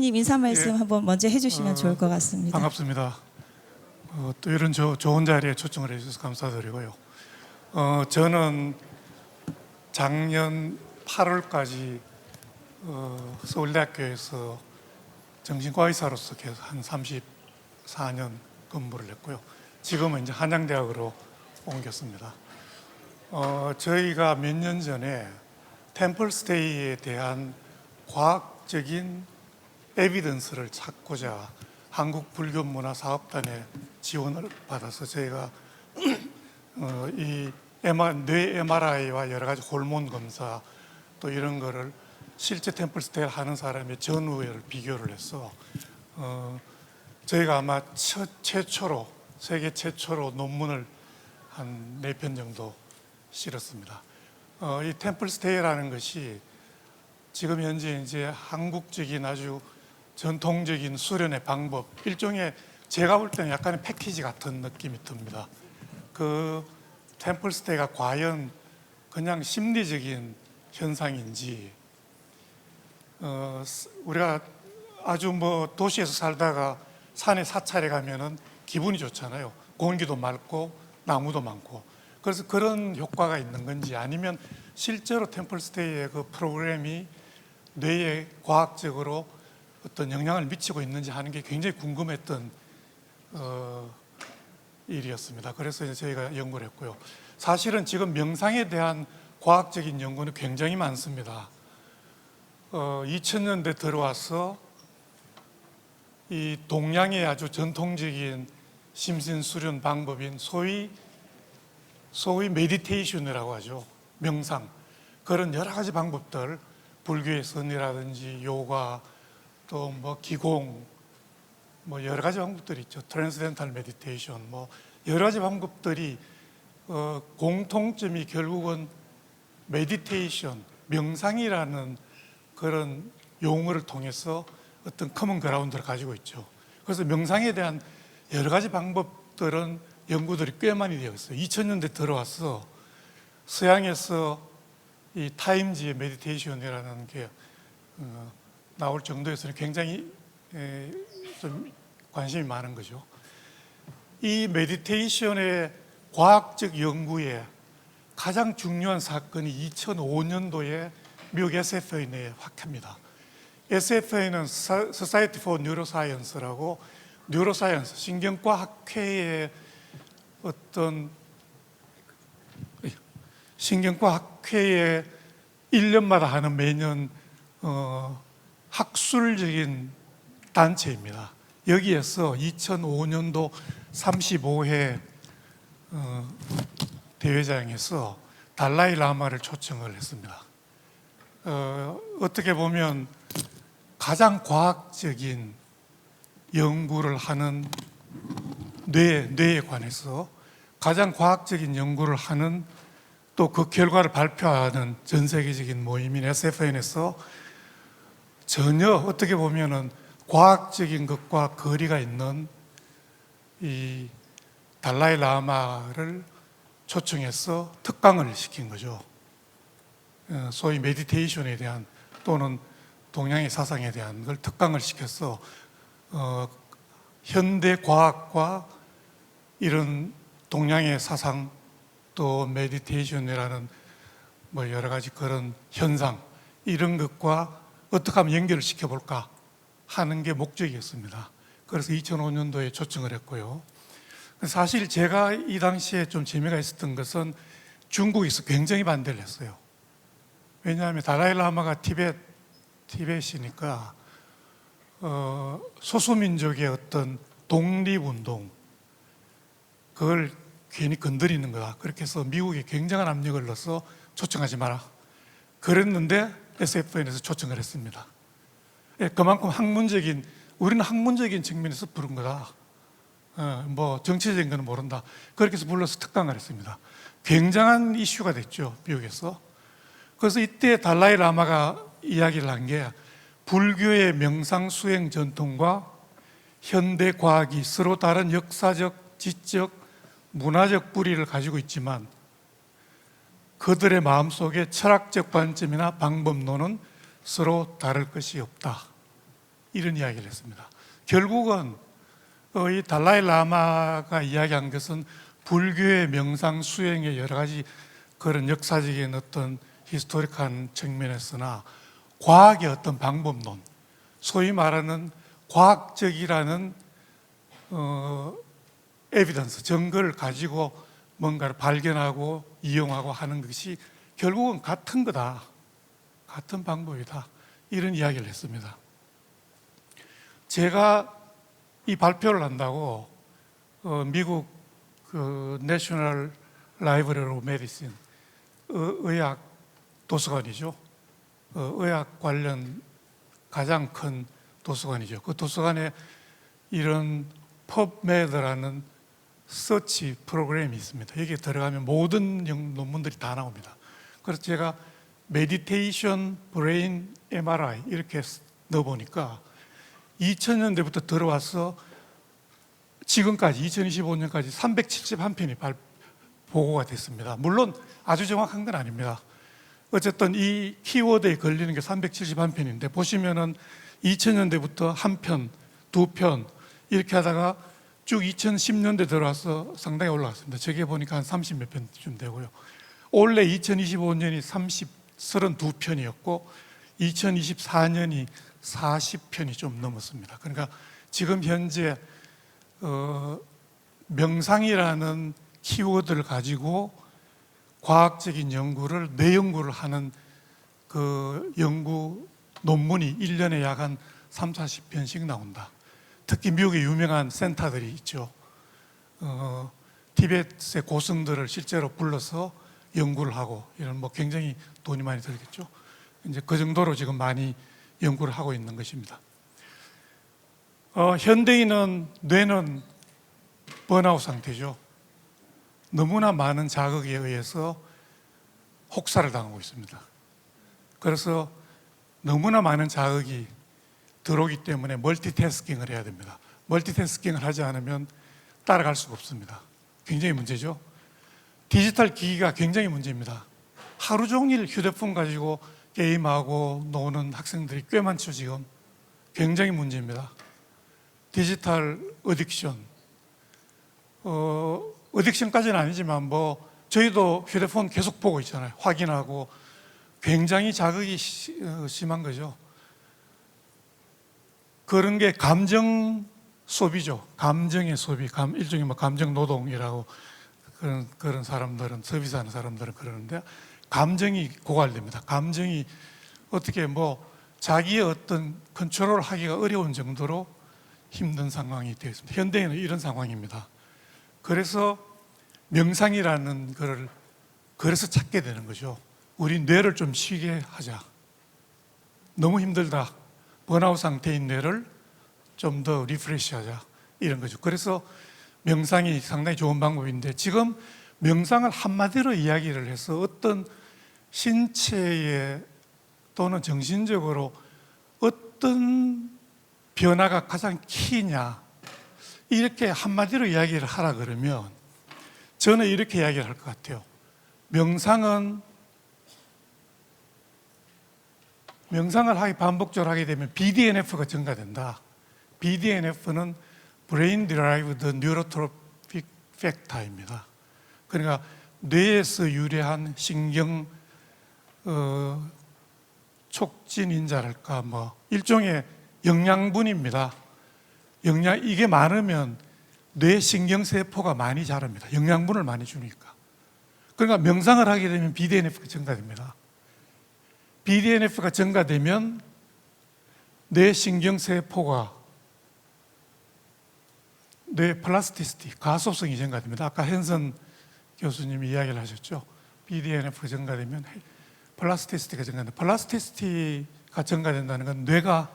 대표님 인사 말씀 예. 한번 먼저 해주시면 좋을 것 같습니다. 반갑습니다. 또 이런 좋은 자리에 초청을 해주셔서 감사드리고요. 저는 작년 8월까지 서울대학교에서 정신과 의사로서 계속 한 34년 근무를 했고요. 지금은 이제 한양대학으로 옮겼습니다. 저희가 몇 년 전에 템플스테이에 대한 과학적인 에비던스를 찾고자 한국불교문화사업단의 지원을 받아서 저희가 이 뇌 MRI와 여러 가지 호르몬 검사 또 이런 거를 실제 템플스테이를 하는 사람의 전후를 비교를 해서 저희가 아마 최초로 세계 최초로 논문을 한 4편 정도 실었습니다. 이 템플스테이라는 것이 지금 현재 이제 한국적인 아주 전통적인 수련의 방법, 일종의 제가 볼 때는 약간의 패키지 같은 느낌이 듭니다. 그 템플스테이가 과연 그냥 심리적인 현상인지, 우리가 아주 뭐 도시에서 살다가 산에 사찰에 가면은 기분이 좋잖아요. 공기도 맑고 나무도 많고. 그래서 그런 효과가 있는 건지, 아니면 실제로 템플스테이의 그 프로그램이 뇌에 과학적으로 어떤 영향을 미치고 있는지 하는 게 굉장히 궁금했던 일이었습니다. 그래서 이제 저희가 연구를 했고요. 사실은 지금 명상에 대한 과학적인 연구는 굉장히 많습니다. 2000년대 들어와서 이 동양의 아주 전통적인 심신수련 방법인 소위 메디테이션이라고 하죠. 명상. 그런 여러 가지 방법들, 불교의 선이라든지 요가, 또 뭐 기공, 뭐 여러 가지 방법들이 있죠. 트랜스덴탈 메디테이션, 뭐 여러 가지 방법들이 공통점이 결국은 메디테이션, 명상이라는 그런 용어를 통해서 어떤 커먼 그라운드를 가지고 있죠. 그래서 명상에 대한 여러 가지 방법들은 연구들이 꽤 많이 되어 있어요. 2000년대 들어와서 서양에서 이 타임즈의 메디테이션이라는 게 나올 정도에서는 굉장히 좀 관심이 많은 거죠. 이 메디테이션의 과학적 연구에 가장 중요한 사건이 2005년도에 미국 SFA 내에 확합니다. SFA는 Society for Neuroscience라고 뉴로사이언스, 신경과 학회의 어떤 신경과 학회에 1년마다 하는 매년 학술적인 단체입니다. 여기에서 2005년도 35회 대회장에서 달라이 라마를 초청을 했습니다. 어떻게 보면 가장 과학적인 연구를 하는 뇌에 관해서 가장 과학적인 연구를 하는, 또 그 결과를 발표하는 전 세계적인 모임인 SFN에서 전혀 어떻게 보면은 과학적인 것과 거리가 있는 이 달라이 라마를 초청해서 특강을 시킨 거죠. 소위 메디테이션에 대한 또는 동양의 사상에 대한 걸 특강을 시켜서 현대 과학과 이런 동양의 사상, 또 메디테이션이라는 뭐 여러 가지 그런 현상, 이런 것과 어떻게 하면 연결을 시켜볼까 하는 게 목적이었습니다. 그래서 2005년도에 초청을 했고요. 사실 제가 이 당시에 좀 재미가 있었던 것은 중국에서 굉장히 반대를 했어요. 왜냐하면 달라이 라마가 티벳이니까 소수민족의 어떤 독립운동, 그걸 괜히 건드리는 거다. 그렇게 해서 미국에 굉장한 압력을 넣어서 초청하지 마라. 그랬는데 SFN에서 초청을 했습니다. 그만큼 우리는 학문적인 측면에서 부른 거다. 뭐 정치적인 건 모른다. 그렇게 해서 불러서 특강을 했습니다. 굉장한 이슈가 됐죠, 미국에서. 그래서 이때 달라이 라마가 이야기를 한 게 불교의 명상 수행 전통과 현대 과학이 서로 다른 역사적, 지적, 문화적 뿌리를 가지고 있지만 그들의 마음속에 철학적 관점이나 방법론은 서로 다를 것이 없다. 이런 이야기를 했습니다. 결국은 이 달라이 라마가 이야기한 것은 불교의 명상 수행의 여러 가지 그런 역사적인 어떤 히스토리컬한 측면에서나 과학의 어떤 방법론, 소위 말하는 과학적이라는 에비던스, 증거를 가지고 뭔가를 발견하고 이용하고 하는 것이 결국은 같은 거다, 같은 방법이다, 이런 이야기를 했습니다. 제가 이 발표를 한다고 미국 그 내셔널 라이브러리 오브 메디신, 의학 도서관이죠. 의학 관련 가장 큰 도서관이죠. 그 도서관에 이런 펍메드라는 서치 프로그램이 있습니다. 여기에 들어가면 모든 논문들이 다 나옵니다. 그래서 제가 메디테이션 브레인 MRI 이렇게 넣어보니까 2000년대부터 들어와서 지금까지 2025년까지 371편이 보고가 됐습니다. 물론 아주 정확한 건 아닙니다. 어쨌든 이 키워드에 걸리는 게 371편인데 보시면은 2000년대부터 한 편, 두 편 이렇게 하다가 쭉 2010년대 들어와서 상당히 올라갔습니다. 저게 보니까 한 30몇 편쯤 되고요. 올해 2025년이 32편이었고 2024년이 40편이 좀 넘었습니다. 그러니까 지금 현재 명상이라는 키워드를 가지고 과학적인 연구를 뇌연구를 하는 그 연구 논문이 1년에 약 한 3, 40편씩 나온다. 특히 미국의 유명한 센터들이 있죠. 티베트의 고승들을 실제로 불러서 연구를 하고 이런 뭐 굉장히 돈이 많이 들겠죠. 이제 그 정도로 지금 많이 연구를 하고 있는 것입니다. 현대인은 뇌는 번아웃 상태죠. 너무나 많은 자극에 의해서 혹사를 당하고 있습니다. 그래서 너무나 많은 자극이 들어오기 때문에 멀티태스킹을 해야 됩니다. 멀티태스킹을 하지 않으면 따라갈 수가 없습니다. 굉장히 문제죠. 디지털 기기가 굉장히 문제입니다. 하루 종일 휴대폰 가지고 게임하고 노는 학생들이 꽤 많죠. 지금 굉장히 문제입니다. 디지털 어딕션, 어딕션까지는 아니지만 뭐 저희도 휴대폰 계속 보고 있잖아요. 확인하고 굉장히 자극이 심한 거죠. 그런 게 감정 소비죠. 감정의 소비, 일종의 뭐 감정 노동이라고 그런 사람들은, 서비스하는 사람들은 그러는데, 감정이 고갈됩니다. 감정이 어떻게 뭐 자기의 어떤 컨트롤 하기가 어려운 정도로 힘든 상황이 되어 있습니다. 현대에는 이런 상황입니다. 그래서 명상이라는 것을 그래서 찾게 되는 거죠. 우리 뇌를 좀 쉬게 하자. 너무 힘들다. 번아웃 상태인 뇌를 좀 더 리프레시하자. 이런 거죠. 그래서 명상이 상당히 좋은 방법인데, 지금 명상을 한마디로 이야기를 해서 어떤 신체에 또는 정신적으로 어떤 변화가 가장 키냐, 이렇게 한마디로 이야기를 하라 그러면 저는 이렇게 이야기를 할 것 같아요. 명상을 반복적으로 하게 되면 BDNF가 증가된다. BDNF는 Brain Derived Neurotrophic Factor입니다. 그러니까 뇌에서 유래한 신경 촉진인자랄까, 뭐 일종의 영양분입니다. 이게 많으면 뇌 신경세포가 많이 자랍니다. 영양분을 많이 주니까. 그러니까 명상을 하게 되면 BDNF가 증가됩니다. BDNF가 증가되면 뇌 신경세포가 뇌 플라스티시티, 가소성이 증가됩니다. 아까 henson 교수님이 이야기를 하셨죠. BDNF가 증가되면 플라스티시티가 증가된다. 플라스티시티가 증가된다는 건 뇌가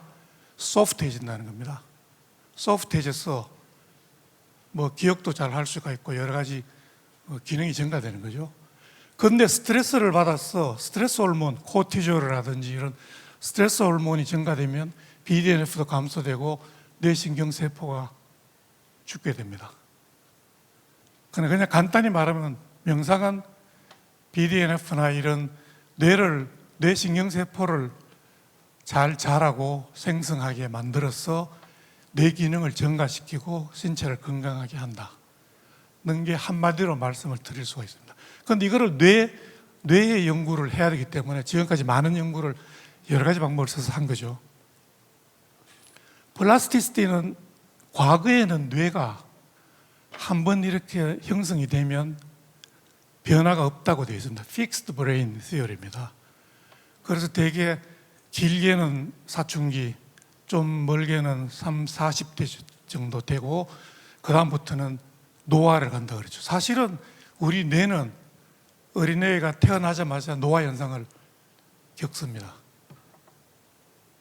소프트해진다는 겁니다. 소프트해져서 뭐 기억도 잘 할 수가 있고 여러 가지 기능이 증가되는 거죠. 그런데 스트레스를 받아서 스트레스 호르몬, 코티졸이라든지 이런 스트레스 호르몬이 증가되면 BDNF도 감소되고 뇌신경세포가 죽게 됩니다. 그냥 간단히 말하면 명상은 BDNF나 이런 뇌신경세포를 잘 자라고 생성하게 만들어서 뇌 기능을 증가시키고 신체를 건강하게 한다는 게 한마디로 말씀을 드릴 수가 있습니다. 그런데 이거를 뇌의 연구를 해야 되기 때문에 지금까지 많은 연구를 여러 가지 방법을 써서 한 거죠. 플라스티시티는 과거에는 뇌가 한번 이렇게 형성이 되면 변화가 없다고 되어 있습니다. Fixed Brain Theory입니다. 그래서 되게 길게는 사춘기, 좀 멀게는 40대 정도 되고 그 다음부터는 노화를 간다 그랬죠. 사실은 우리 뇌는 어린애가 태어나자마자 노화 현상을 겪습니다.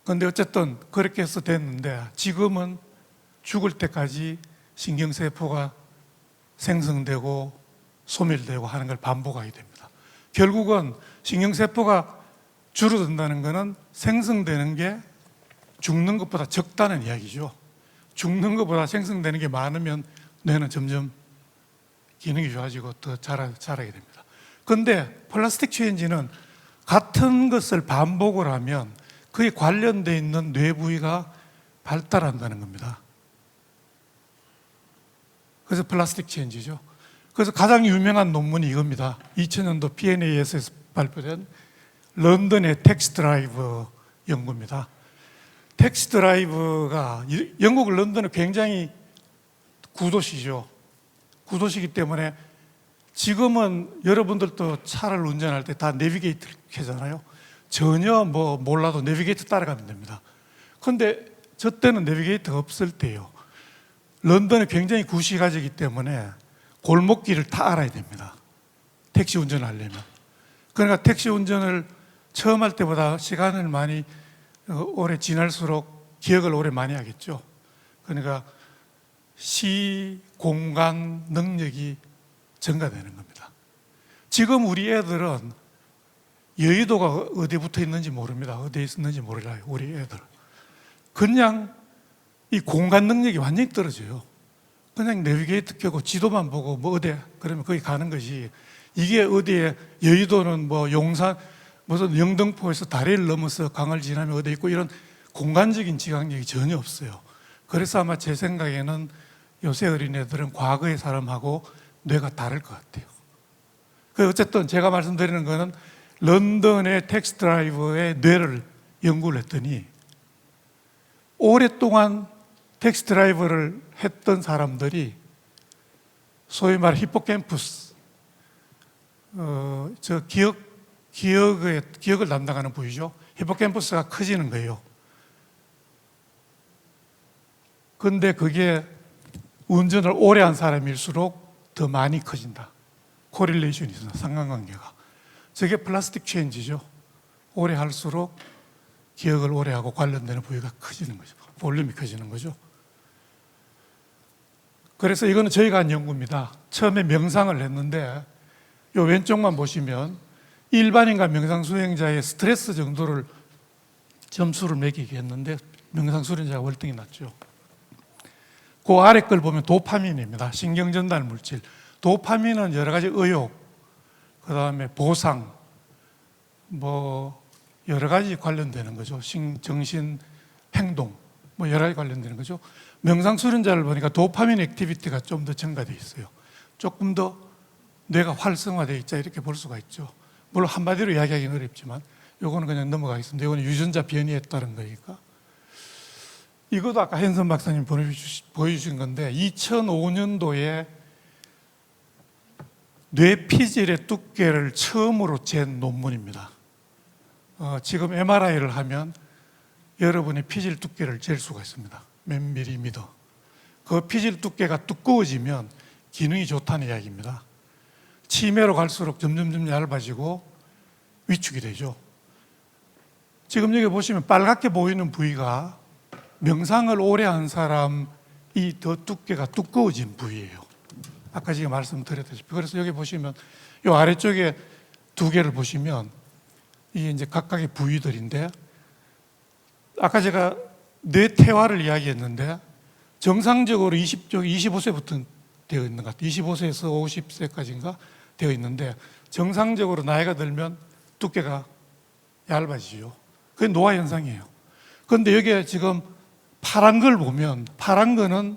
그런데 어쨌든 그렇게 해서 됐는데 지금은 죽을 때까지 신경세포가 생성되고 소멸되고 하는 걸 반복하게 됩니다. 결국은 신경세포가 줄어든다는 것은 생성되는 게 죽는 것보다 적다는 이야기죠. 죽는 것보다 생성되는 게 많으면 뇌는 점점 기능이 좋아지고 더 자라게 됩니다. 그런데 플라스틱 체인지는 같은 것을 반복을 하면 그에 관련되어 있는 뇌 부위가 발달한다는 겁니다. 그래서 플라스틱 체인지죠. 그래서 가장 유명한 논문이 이겁니다. 2000년도 PNAS에서 발표된 런던의 텍스 드라이브 연구입니다. 텍스 드라이브가 영국 런던은 굉장히 구도시죠. 구도시이기 때문에 지금은 여러분들도 차를 운전할 때 다 내비게이터를 켜잖아요. 전혀 몰라도 내비게이터 따라가면 됩니다. 그런데 저 때는 내비게이터가 없을 때요. 런던은 굉장히 구시가지이기 때문에 골목길을 다 알아야 됩니다. 택시 운전을 하려면. 그러니까 택시 운전을 처음 할 때보다 시간을 많이 오래 지날수록 기억을 오래 많이 하겠죠. 그러니까 시, 공간, 능력이 증가되는 겁니다. 지금 우리 애들은 여의도가 어디에 붙어 있는지 모릅니다. 어디에 있었는지 몰라요. 우리 애들. 그냥 이 공간 능력이 완전히 떨어져요. 그냥 내비게이터 켜고 지도만 보고 어디 그러면 거기 가는 것이 이게 어디에 여의도는 용산 무슨 영등포에서 다리를 넘어서 강을 지나면 어디 있고 이런 공간적인 지각력이 전혀 없어요. 그래서 아마 제 생각에는 요새 어린애들은 과거의 사람하고 뇌가 다를 것 같아요. 어쨌든 제가 말씀드리는 거는 런던의 텍스 드라이브의 뇌를 연구를 했더니 오랫동안 텍스 드라이브를 했던 사람들이 소위 말해 히포캠퍼스, 기억을 담당하는 부위죠. 히포캠퍼스가 커지는 거예요. 근데 그게 운전을 오래 한 사람일수록 더 많이 커진다. 코릴레이션이 있어, 상관관계가. 저게 플라스틱 체인지죠. 오래 할수록 기억을 오래 하고 관련되는 부위가 커지는 거죠. 볼륨이 커지는 거죠. 그래서 이거는 저희가 한 연구입니다. 처음에 명상을 했는데 이 왼쪽만 보시면 일반인과 명상 수행자의 스트레스 정도를 점수를 매기게 했는데 명상 수행자가 월등히 낮죠. 그 아래 걸 보면 도파민입니다. 신경전달 물질. 도파민은 여러 가지 의욕, 그 다음에 보상, 여러 가지 관련되는 거죠. 정신, 행동, 여러 가지 관련되는 거죠. 명상 수련자를 보니까 도파민 액티비티가 좀 더 증가되어 있어요. 조금 더 뇌가 활성화되어 있자 이렇게 볼 수가 있죠. 물론 한마디로 이야기하기는 어렵지만 이거는 그냥 넘어가겠습니다. 이거는 유전자 변이에 따른 거니까. 이것도 아까 henson 박사님 보여주신 건데 2005년도에 뇌피질의 두께를 처음으로 잰 논문입니다. 지금 MRI를 하면 여러분의 피질 두께를 잴 수가 있습니다. 몇 밀리미터. 그 피질 두께가 두꺼워지면 기능이 좋다는 이야기입니다. 치매로 갈수록 점점 얇아지고 위축이 되죠. 지금 여기 보시면 빨갛게 보이는 부위가 명상을 오래 한 사람이 더 두께가 두꺼워진 부위예요. 아까 제가 말씀드렸다시피. 그래서 여기 보시면 이 아래쪽에 두 개를 보시면 이게 이제 각각의 부위들인데 아까 제가 뇌퇴화를 이야기했는데 정상적으로 25세부터 되어 있는 것 같아요. 25세에서 50세까지인가 되어 있는데 정상적으로 나이가 들면 두께가 얇아지죠. 그게 노화 현상이에요. 그런데 여기에 지금 파란 걸 보면 빨간 거는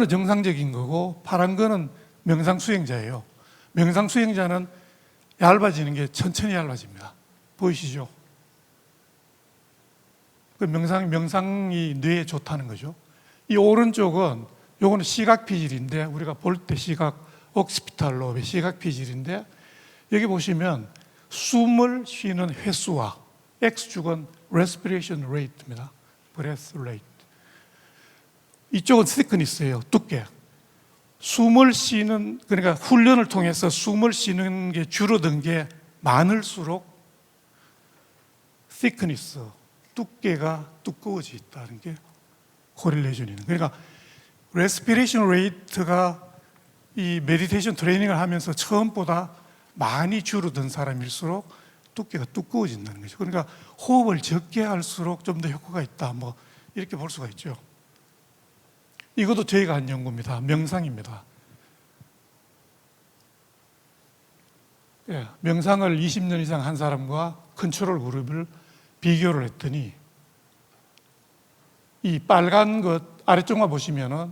정상적인 거고 파란 거는 명상 수행자예요. 명상 수행자는 얇아지는 게 천천히 얇아집니다. 보이시죠? 그 명상이 뇌에 좋다는 거죠. 이 오른쪽은 요거는 시각 피질인데 우리가 볼 때 옥시피탈 로브의 시각 피질인데 여기 보시면 숨을 쉬는 횟수와 X축은 respiration rate입니다. breath rate. 이쪽은 thickness예요. 두께. 숨을 쉬는 그러니까 훈련을 통해서 숨을 쉬는 게 줄어든 게 많을수록 thickness 두께가 두꺼워져 있다는 게 코릴레이션이는. 그러니까 respiration rate가 이 메디테이션 트레이닝을 하면서 처음보다 많이 줄어든 사람일수록 두께가 두꺼워진다는 거죠. 그러니까 호흡을 적게 할수록 좀 더 효과가 있다. 뭐 이렇게 볼 수가 있죠. 이것도 저희가 한 연구입니다. 명상입니다. 예, 명상을 20년 이상 한 사람과 컨트롤 그룹을 비교를 했더니 이 빨간 것 아래쪽만 보시면은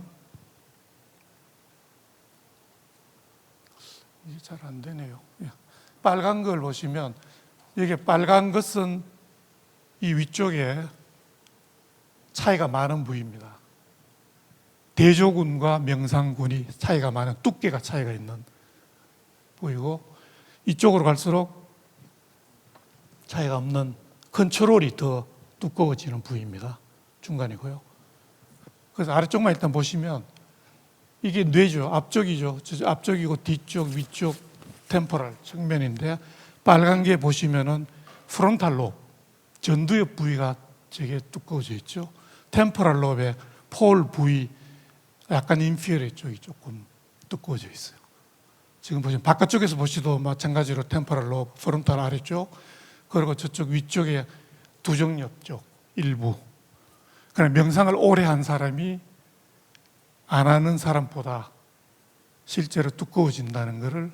이게 잘 안 되네요. 예, 빨간 걸 보시면 여기 빨간 것은 이 위쪽에 차이가 많은 부위입니다. 대조군과 명상군이 차이가 많은 두께가 차이가 있는 부위고 이쪽으로 갈수록 차이가 없는 컨트롤이 더 두꺼워지는 부위입니다. 중간이고요. 그래서 아래쪽만 일단 보시면 이게 뇌죠. 앞쪽이죠. 앞쪽이고 뒤쪽, 위쪽, 템포럴 측면인데 빨간 게 보시면은 프론탈 로브, 전두엽 부위가 되게 두꺼워져 있죠. 템포럴 로브의 폴 부위, 약간 인피어리 쪽이 조금 두꺼워져 있어요. 지금 보시면 바깥쪽에서 보시도 마찬가지로 템포럴 로브, 프론탈 아래쪽, 그리고 저쪽 위쪽에 두정엽 쪽 일부. 그러나 명상을 오래 한 사람이 안 하는 사람보다 실제로 두꺼워진다는 것을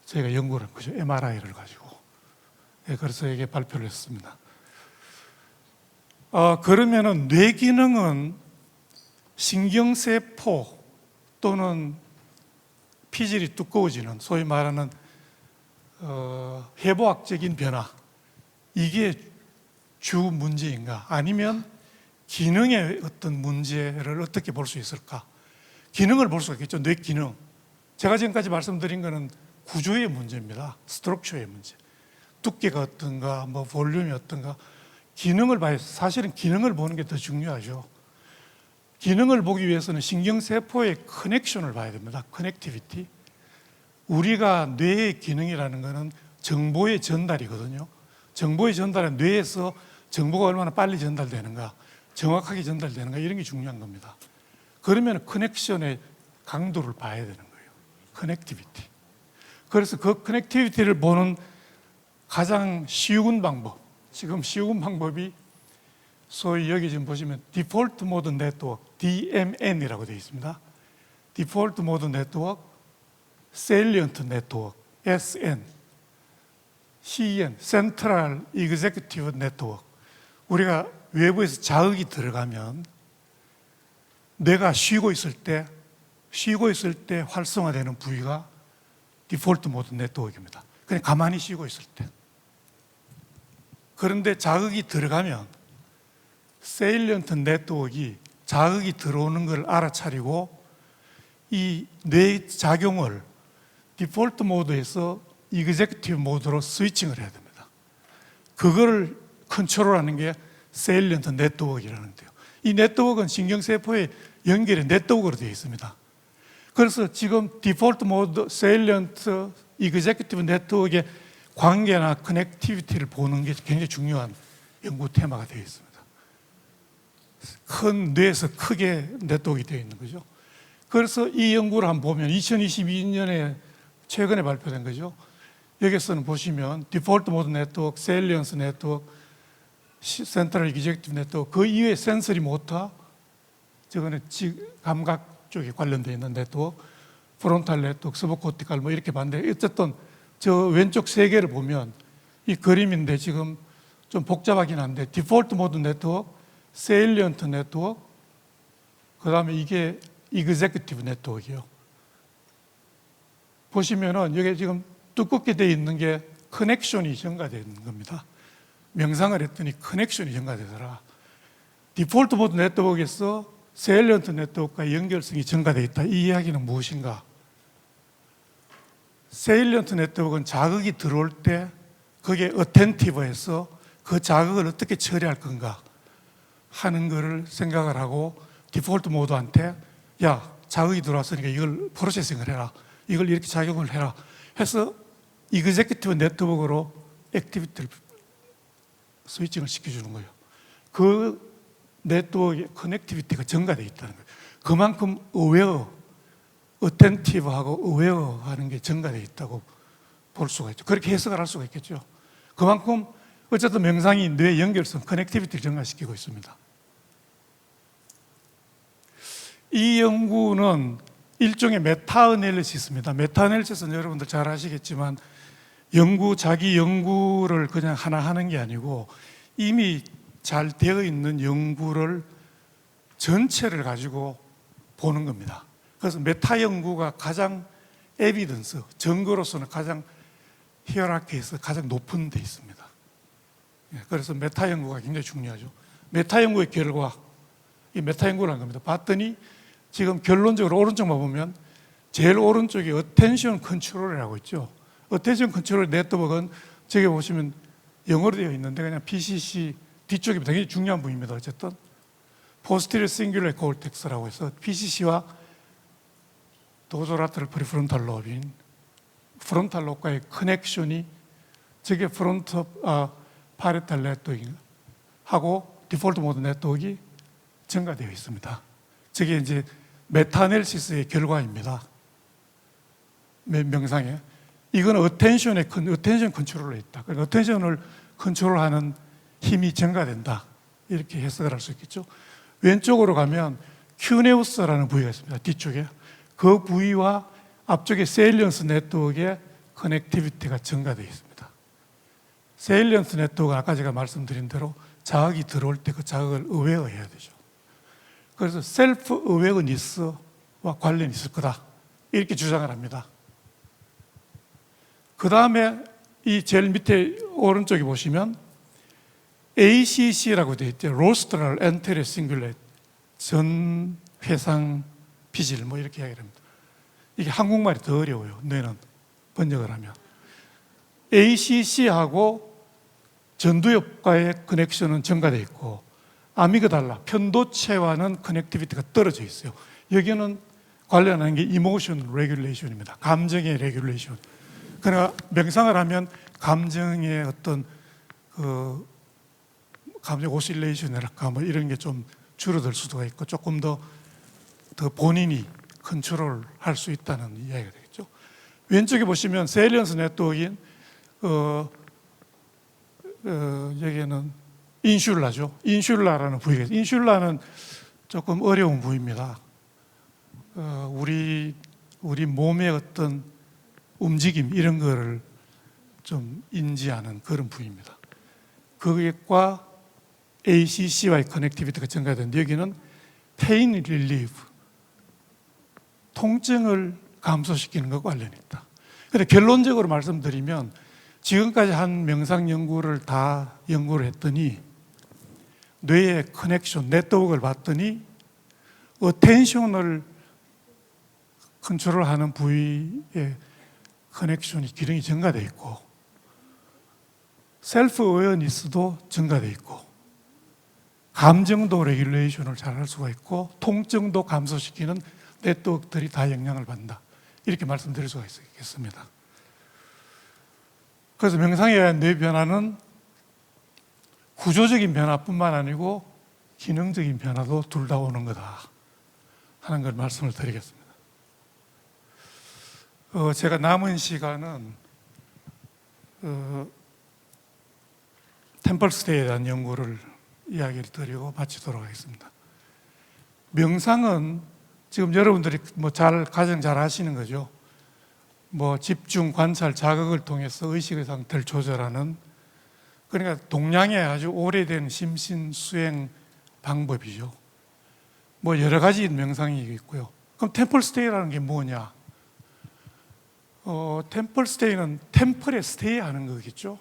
저희가 연구를 한 거죠. MRI를 가지고. 네, 그래서 이게 발표를 했습니다. 그러면은 뇌 기능은 신경세포 또는 피질이 두꺼워지는 소위 말하는 해부학적인 변화, 이게 주 문제인가? 아니면 기능의 어떤 문제를 어떻게 볼 수 있을까? 기능을 볼 수가 있겠죠. 뇌 기능. 제가 지금까지 말씀드린 것은 구조의 문제입니다. 스트럭처의 문제. 두께가 어떤가, 뭐 볼륨이 어떤가. 기능을 봐야, 사실은 기능을 보는 게 더 중요하죠. 기능을 보기 위해서는 신경세포의 커넥션을 봐야 됩니다. 커넥티비티. 우리가 뇌의 기능이라는 것은 정보의 전달이거든요. 정보의 전달은 뇌에서 정보가 얼마나 빨리 전달되는가, 정확하게 전달되는가, 이런 게 중요한 겁니다. 그러면 커넥션의 강도를 봐야 되는 거예요. 커넥티비티. 그래서 그 커넥티비티를 보는 가장 쉬운 방법, 지금 쉬운 방법이 소위 여기 지금 보시면 디폴트 모드 네트워크, DMN이라고 되어 있습니다. 디폴트 모드 네트워크, 셀리언트 네트워크, SN, CN, 센트럴 이그제큐티브 네트워크. 우리가 외부에서 자극이 들어가면 뇌가 쉬고 있을 때 활성화되는 부위가 디폴트 모드 네트워크입니다. 그냥 가만히 쉬고 있을 때. 그런데 자극이 들어가면 세일리언트 네트워크가 자극이 들어오는 걸 알아차리고 이 뇌 작용을 디폴트 모드에서 이그제큐티브 모드로 스위칭을 해야 됩니다. 그거를 컨트롤하는 게 세일리언트 네트워크라는데요. 이 네트워크는 신경세포의 연결의 네트워크로 되어 있습니다. 그래서 지금 디폴트 모드, 세일리언트, 이그제큐티브 네트워크의 관계나 커넥티비티를 보는 게 굉장히 중요한 연구 테마가 되어 있습니다. 큰 뇌에서 크게 네트워크가 되어 있는 거죠. 그래서 이 연구를 한번 보면 2022년에 최근에 발표된 거죠. 여기서는 보시면 디폴트 모드 네트워크, 세일리언스 네트워크, 센트럴 이그제큐티브 네트워크, 그 이외에 센서리 모터, 저거는 감각 쪽에 관련되어 있는 네트워크, 프론탈 네트워크, 서브코티칼 이렇게 봤는데 어쨌든 저 왼쪽 세 개를 보면 이 그림인데 지금 좀 복잡하긴 한데 디폴트 모드 네트워크, 세일리언트 네트워크, 그 다음에 이게 이그제큐티브 네트워크예요. 보시면은 여기 지금 두껍게 되어 있는 게 커넥션이 증가되어 있는 겁니다. 명상을 했더니 커넥션이 증가되더라. 디폴트 모드 네트워크에서 세일리언트 네트워크와 연결성이 증가되어 있다. 이 이야기는 무엇인가? 세일리언트 네트워크는 자극이 들어올 때 그게 어텐티브해서 그 자극을 어떻게 처리할 건가 하는 것을 생각을 하고 디폴트 모드한테 야, 자극이 들어왔으니까 이걸 프로세싱을 해라. 이걸 이렇게 작용을 해라. 해서 이그제큐티브 네트워크로 액티비티를 스위칭을 시켜주는 거예요. 그 네트워크의 커넥티비티가 증가되어 있다는 거예요. 그만큼 어웨어, 어텐티브하고 어웨어 하는 게 증가되어 있다고 볼 수가 있죠. 그렇게 해석을 할 수가 있겠죠. 그만큼 어쨌든 명상이 뇌 연결성, 커넥티비티를 증가시키고 있습니다. 이 연구는 일종의 메타어널리시스입니다. 메타어널리시스는 여러분들 잘 아시겠지만 자기 연구를 그냥 하나 하는 게 아니고 이미 잘 되어 있는 연구를 전체를 가지고 보는 겁니다. 그래서 메타 연구가 가장 에비던스, 증거로서는 가장 히어라키에서 가장 높은 데 있습니다. 그래서 메타 연구가 굉장히 중요하죠. 메타 연구의 결과, 이 메타 연구라는 겁니다. 봤더니 지금 결론적으로 오른쪽만 보면 제일 오른쪽에 어텐션 컨트롤이라고 있죠. 어텐션 컨트롤 네트워크는 저기 보시면 영어로 되어 있는데 그냥 PCC 뒤쪽이 굉장히 중요한 부분입니다. 어쨌든 Posterior Cingulate Cortex라고 해서 PCC와 도조라테럴 프리프론탈 로브인 프론탈 롭과의 커넥션이 저게 파레탈 네트워크하고 디폴트 모드 네트워크가 증가되어 있습니다. 저게 이제 메타어널리시스의 결과입니다. 명상에. 이건 어텐션 컨트롤에 있다. 그러니까 어텐션을 컨트롤하는 힘이 증가된다. 이렇게 해석을 할 수 있겠죠. 왼쪽으로 가면 큐네우스라는 부위가 있습니다. 뒤쪽에. 그 부위와 앞쪽에 세일리언스 네트워크의 커넥티비티가 증가되어 있습니다. 세일리언스 네트워크는 아까 제가 말씀드린 대로 자극이 들어올 때 그 자극을 어웨어해야 되죠. 그래서 셀프 어웨어니스와 관련이 있을 거다. 이렇게 주장을 합니다. 그 다음에 이 제일 밑에 오른쪽에 보시면 ACC라고 되어 있죠. 로스트럴 엔테리어 싱귤레이트 전 회상 피질 뭐 이렇게 이야기를 합니다. 이게 한국말이 더 어려워요. 뇌는 번역을 하면 ACC하고 전두엽과의 커넥션은 증가되어 있고 아미그달라 편도체와는 커넥티비티가 떨어져 있어요. 여기는 관련하는 게 이모션 레귤레이션입니다. 감정의 레귤레이션. 그러니까 명상을 하면 감정의 어떤 그 감정 오실레이션이랄까 뭐 이런 게 좀 줄어들 수도 있고 조금 더 본인이 컨트롤할 수 있다는 이야기가 되겠죠. 왼쪽에 보시면 세일리언스 네트워크인 여기에는 인슐라죠. 인슐라라는 부위가 있어요. 인슐라는 조금 어려운 부위입니다. 우리 몸의 어떤 움직임 이런 거를 좀 인지하는 그런 부위입니다. 그것과 ACC와의 커넥티비티가 증가되는데 여기는 페인 릴리프, 통증을 감소시키는 것과 관련이 있다. 그런데 결론적으로 말씀드리면 지금까지 한 명상 연구를 다 연구를 했더니 뇌의 커넥션, 네트워크를 봤더니 어텐션을 컨트롤하는 부위의 커넥션이 기능이 증가되어 있고 셀프 어웨어니스도 증가되어 있고 감정도 레귤레이션을 잘 할 수가 있고 통증도 감소시키는 네트워크들이 다 영향을 받는다. 이렇게 말씀드릴 수가 있겠습니다. 그래서 명상에 의한 뇌 변화는 구조적인 변화뿐만 아니고 기능적인 변화도 둘 다 오는 거다 하는 걸 말씀을 드리겠습니다. 제가 남은 시간은 템플스테이에 대한 연구를 이야기를 드리고 마치도록 하겠습니다. 명상은 지금 여러분들이 가장 잘 아시는 거죠. 집중, 관찰, 자극을 통해서 의식의 상태를 조절하는 그러니까 동양의 아주 오래된 심신 수행 방법이죠. 뭐 여러 가지 명상이 있고요. 그럼 템플 스테이라는 게 뭐냐? 템플 스테이는 템플에 스테이 하는 거겠죠?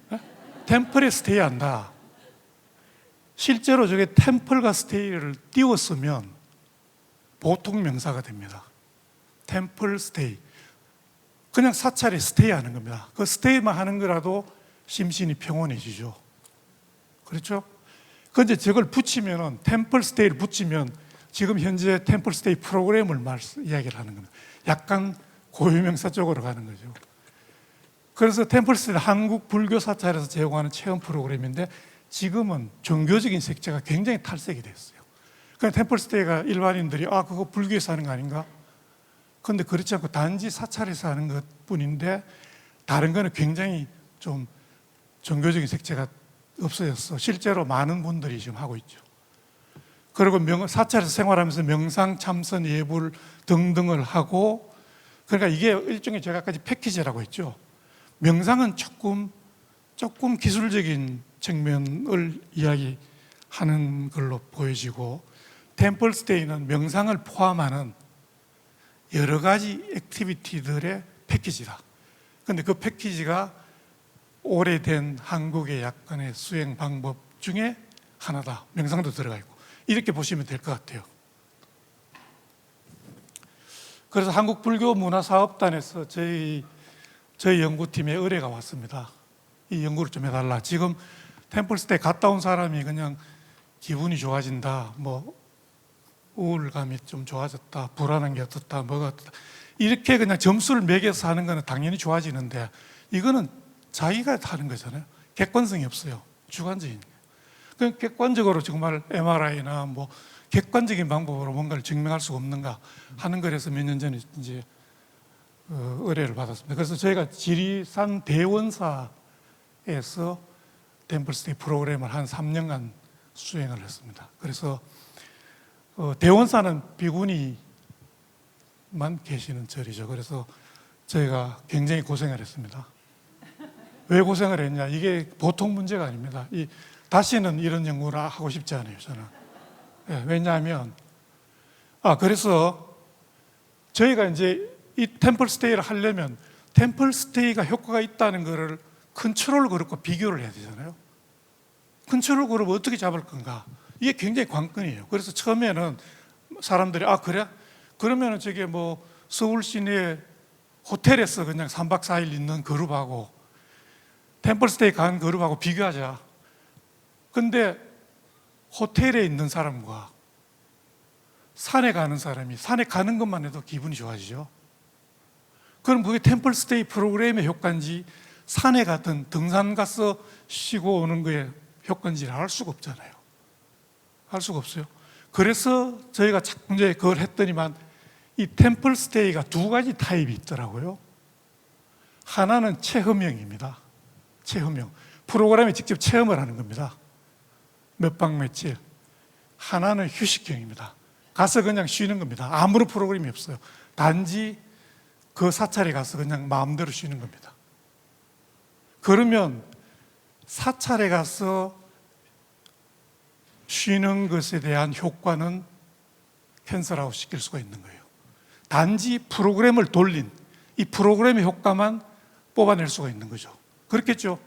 네? 템플에 스테이 한다. 실제로 저게 템플과 스테이를 띄웠으면 보통 명사가 됩니다. 템플 스테이. 그냥 사찰에 스테이 하는 겁니다. 그 스테이만 하는 거라도 심신이 평온해지죠. 그렇죠? 그런데 저걸 붙이면은, 템플 스테이를 붙이면 지금 현재 템플 스테이 프로그램을 이야기를 하는 겁니다. 약간 고유명사 쪽으로 가는 거죠. 그래서 템플 스테이는 한국 불교 사찰에서 제공하는 체험 프로그램인데 지금은 종교적인 색채가 굉장히 탈색이 됐어요. 그냥 템플 스테이가 일반인들이 그거 불교에서 하는 거 아닌가? 그런데 그렇지 않고 단지 사찰에서 하는 것 뿐인데 다른 거는 굉장히 좀 종교적인 색채가 없어졌어. 실제로 많은 분들이 지금 하고 있죠. 그리고 사찰에서 생활하면서 명상, 참선, 예불 등등을 하고, 그러니까 이게 일종의 제가 아까 패키지라고 했죠. 명상은 조금 기술적인 측면을 이야기하는 걸로 보여지고, 템플 스테이는 명상을 포함하는 여러 가지 액티비티들의 패키지다. 그런데 그 패키지가 오래된 한국의 약간의 수행 방법 중에 하나다. 명상도 들어가 있고. 이렇게 보시면 될 것 같아요. 그래서 한국불교문화사업단에서 저희 연구팀에 의뢰가 왔습니다. 이 연구를 좀 해달라. 지금 템플스테이 갔다 온 사람이 그냥 기분이 좋아진다, 뭐 우울감이 좀 좋아졌다, 불안한 게 어떻다, 뭐가 어떻다, 이렇게 그냥 점수를 매겨서 하는 거는 당연히 좋아지는데, 이거는 자기가 하는 거잖아요. 객관성이 없어요. 주관적인. 그 객관적으로 정말 MRI나 뭐 객관적인 방법으로 뭔가를 증명할 수가 없는가 하는 거라서 몇 년 전에 이제 의뢰를 받았습니다. 그래서 저희가 지리산 대원사에서 템플스테이 프로그램을 한 3년간 수행을 했습니다. 그래서 대원사는 비구니만 계시는 절이죠. 그래서 저희가 굉장히 고생을 했습니다. 왜 고생을 했냐? 이게 보통 문제가 아닙니다. 다시는 이런 연구를 하고 싶지 않아요, 저는. 네, 왜냐하면, 그래서 저희가 이제 이 템플 스테이를 하려면 템플 스테이가 효과가 있다는 것을 컨트롤 그룹과 비교를 해야 되잖아요. 컨트롤 그룹을 어떻게 잡을 건가? 이게 굉장히 관건이에요. 그래서 처음에는 사람들이, 그래? 그러면은 저게 뭐 서울 시내 호텔에서 그냥 3박 4일 있는 그룹하고 템플 스테이 간 그룹하고 비교하자. 근데 호텔에 있는 사람과 산에 가는 사람이 산에 가는 것만 해도 기분이 좋아지죠. 그럼 그게 템플 스테이 프로그램의 효과인지 산에 가든 등산 가서 쉬고 오는 거에 효과인지를 알 수가 없잖아요. 알 수가 없어요. 그래서 저희가 자꾸 이제 그걸 했더니만 이 템플 스테이가 두 가지 타입이 있더라고요. 하나는 체험형입니다. 체험형. 프로그램에 직접 체험을 하는 겁니다. 몇 박 며칠. 하나는 휴식형입니다. 가서 그냥 쉬는 겁니다. 아무런 프로그램이 없어요. 단지 그 사찰에 가서 그냥 마음대로 쉬는 겁니다. 그러면 사찰에 가서 쉬는 것에 대한 효과는 캔슬아웃 시킬 수가 있는 거예요. 단지 프로그램을 돌린 이 프로그램의 효과만 뽑아낼 수가 있는 거죠. 그렇겠죠?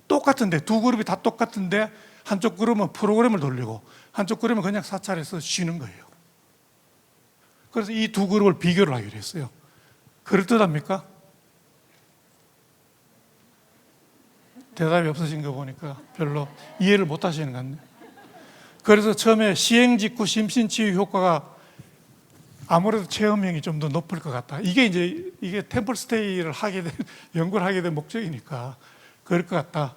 똑같은데, 두 그룹이 다 똑같은데 한쪽 그룹은 프로그램을 돌리고 한쪽 그룹은 그냥 사찰에서 쉬는 거예요. 그래서 이 두 그룹을 비교를 하기로 했어요. 그럴듯합니까? 대답이 없으신 거 보니까 별로 이해를 못 하시는 것 같네요. 그래서 처음에 시행 직후 심신치유 효과가 아무래도 체험형이 좀 더 높을 것 같다. 이게 템플 스테이를 연구를 하게 된 목적이니까 그럴 것 같다.